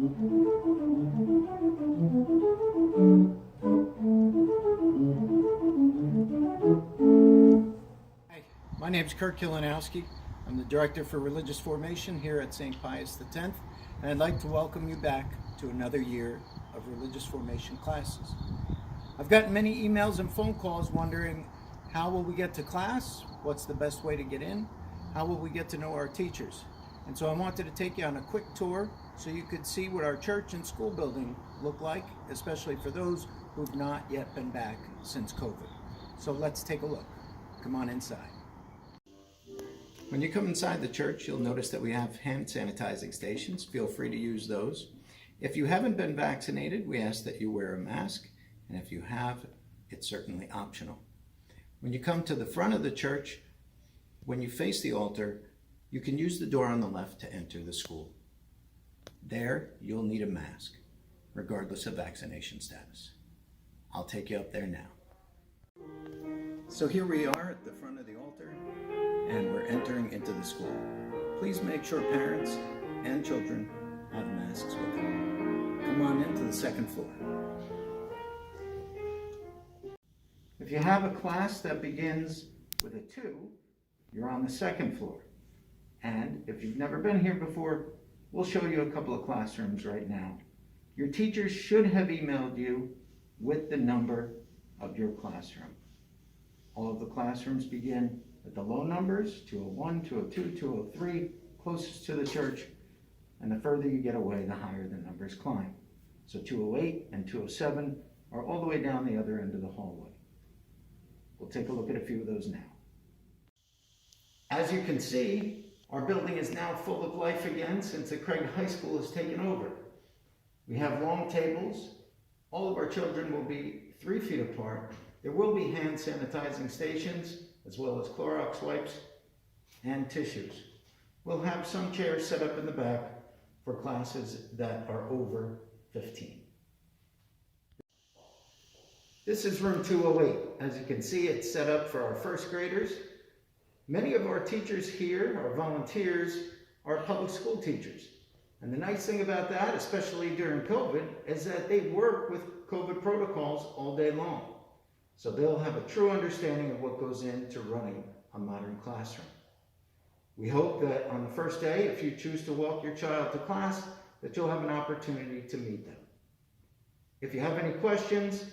Hi, my name is Kurt Kilinowski. I'm the Director for Religious Formation here at St. Pius X, and I'd like to welcome you back to another year of Religious Formation classes. I've gotten many emails and phone calls wondering, how will we get to class? What's the best way to get in? How will we get to know our teachers? And so I wanted to take you on a quick tour so you could see what our church and school building look like, especially for those who've not yet been back since COVID. So let's take a look. Come on inside. When you come inside the church, you'll notice that we have hand sanitizing stations. Feel free to use those. If you haven't been vaccinated, we ask that you wear a mask. And if you have, it's certainly optional. When you come to the front of the church, when you face the altar, you can use the door on the left to enter the school. There, you'll need a mask, regardless of vaccination status. I'll take you up there now. So here we are at the front of the altar, and we're entering into the school. Please make sure parents and children have masks with them. Come on into the second floor. If you have a class that begins with a 2, you're on the second floor. And if you've never been here before, we'll show you a couple of classrooms right now. Your teachers should have emailed you with the number of your classroom. All of the classrooms begin with the low numbers, 201, 202, 203, closest to the church, and the further you get away, the higher the numbers climb. So 208 and 207 are all the way down the other end of the hallway. We'll take a look at a few of those now. As you can see, our building is now full of life again since the Craig High School has taken over. We have long tables. All of our children will be 3 feet apart. There will be hand sanitizing stations, as well as Clorox wipes and tissues. We'll have some chairs set up in the back for classes that are over 15. This is room 208. As you can see, it's set up for our first graders. Many of our teachers here, our volunteers, are public school teachers. And the nice thing about that, especially during COVID, is that they work with COVID protocols all day long. So they'll have a true understanding of what goes into running a modern classroom. We hope that on the first day, if you choose to walk your child to class, that you'll have an opportunity to meet them. If you have any questions,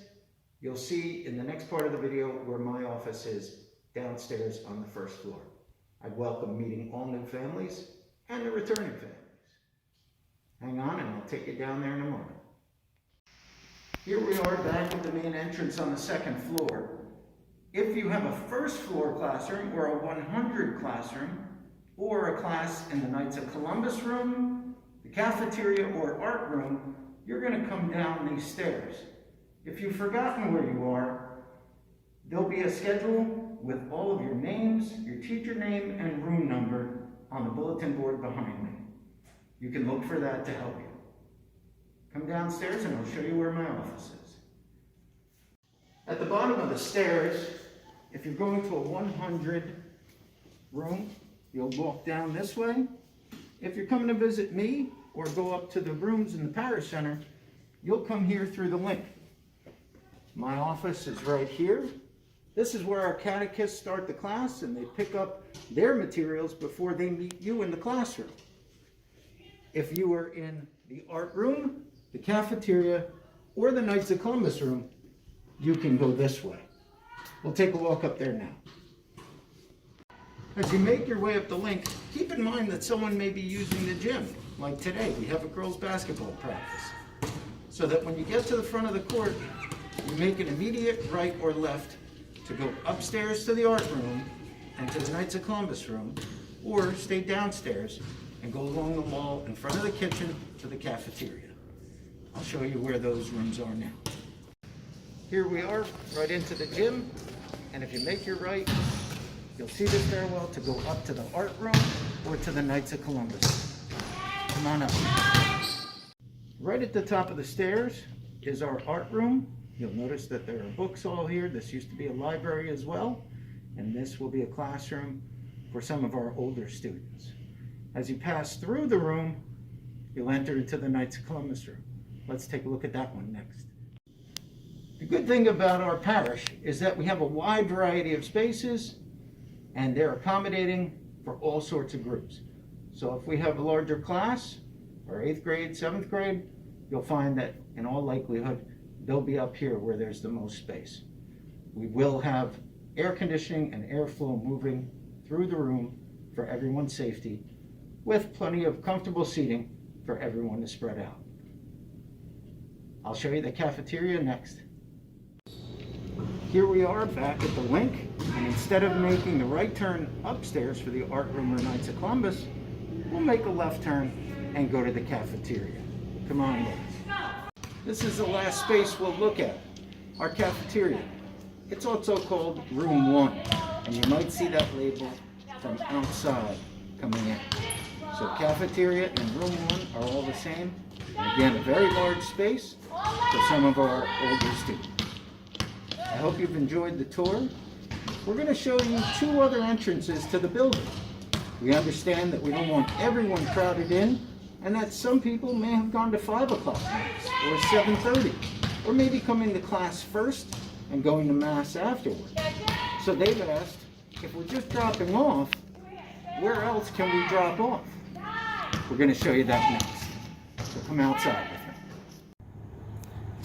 you'll see in the next part of the video where my office is downstairs on the first floor. I'd welcome meeting all new families and the returning families. Hang on and I'll take you down there in a moment. Here we are back at the main entrance on the second floor. If you have a first floor classroom or a 100 classroom or a class in the Knights of Columbus room, the cafeteria or art room, you're going to come down these stairs. If you've forgotten where you are, there'll be a schedule with all of your names, your teacher name, and room number on the bulletin board behind me. You can look for that to help you. Come downstairs and I'll show you where my office is. At the bottom of the stairs, if you're going to a 100 room, you'll walk down this way. If you're coming to visit me or go up to the rooms in the parish center, you'll come here through the link. My office is right here. This is where our catechists start the class and they pick up their materials before they meet you in the classroom. If you are in the art room, the cafeteria, or the Knights of Columbus room, you can go this way. We'll take a walk up there now. As you make your way up the link, keep in mind that someone may be using the gym. Like today, we have a girls' basketball practice. So that when you get to the front of the court, you make an immediate right or left to go upstairs to the art room and to the Knights of Columbus room, or stay downstairs and go along the wall in front of the kitchen to the cafeteria. I'll show you where those rooms are now. Here we are, right into the gym, and if you make your right, you'll see the stairwell to go up to the art room or to the Knights of Columbus. Come on up. Right at the top of the stairs is our art room. You'll notice that there are books all here. This used to be a library as well, and this will be a classroom for some of our older students. As you pass through the room, you'll enter into the Knights of Columbus room. Let's take a look at that one next. The good thing about our parish is that we have a wide variety of spaces, and they're accommodating for all sorts of groups. So if we have a larger class, or 8th grade, 7th grade, you'll find that in all likelihood, they'll be up here where there's the most space. We will have air conditioning and airflow moving through the room for everyone's safety, with plenty of comfortable seating for everyone to spread out. I'll show you the cafeteria next. Here we are back at the Link, and instead of making the right turn upstairs for the art room or Knights of Columbus, we'll make a left turn and go to the cafeteria. Come on, ladies. This is the last space we'll look at, our cafeteria. It's also called Room 1, and you might see that label from outside coming in. So cafeteria and Room 1 are all the same. And again, a very large space for some of our older students. I hope you've enjoyed the tour. We're going to show you 2 other entrances to the building. We understand that we don't want everyone crowded in, and that some people may have gone to 5 o'clock mass or 7:30, or maybe coming to class first and going to mass afterward. So they've asked, if we're just dropping off, where else can we drop off? We're going to show you that next. So come outside with me.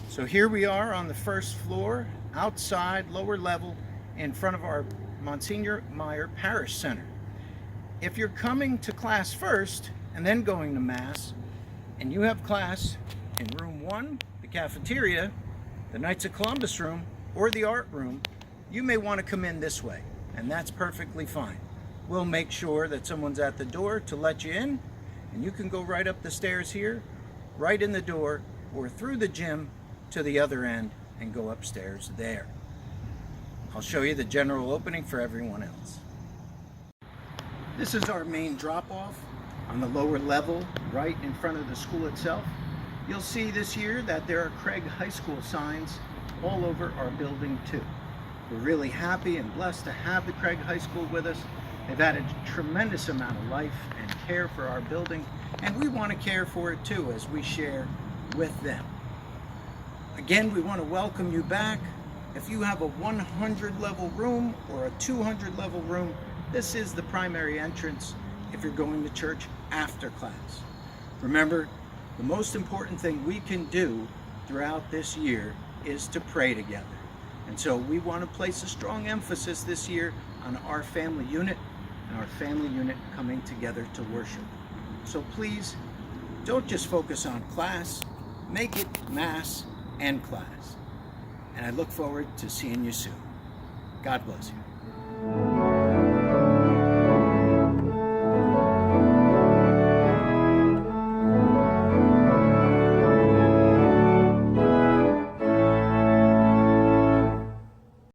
So here we are on the first floor, outside, lower level, in front of our Monsignor Meyer Parish Center. If you're coming to class first and then going to mass, and you have class in Room 1, the cafeteria, the Knights of Columbus room, or the art room, you may want to come in this way, and that's perfectly fine. We'll make sure that someone's at the door to let you in, and you can go right up the stairs here, right in the door, or through the gym to the other end and go upstairs there. I'll show you the general opening for everyone else. This is our main drop-off on the lower level, right in front of the school itself. You'll see this year that there are Craig High School signs all over our building too. We're really happy and blessed to have the Craig High School with us. They've added a tremendous amount of life and care for our building, and we want to care for it too as we share with them. Again, we want to welcome you back. If you have a 100 level room or a 200 level room, this is the primary entrance if you're going to church after class. Remember, the most important thing we can do throughout this year is to pray together. And so we want to place a strong emphasis this year on our family unit and our family unit coming together to worship. So please, don't just focus on class, make it mass and class. And I look forward to seeing you soon. God bless you.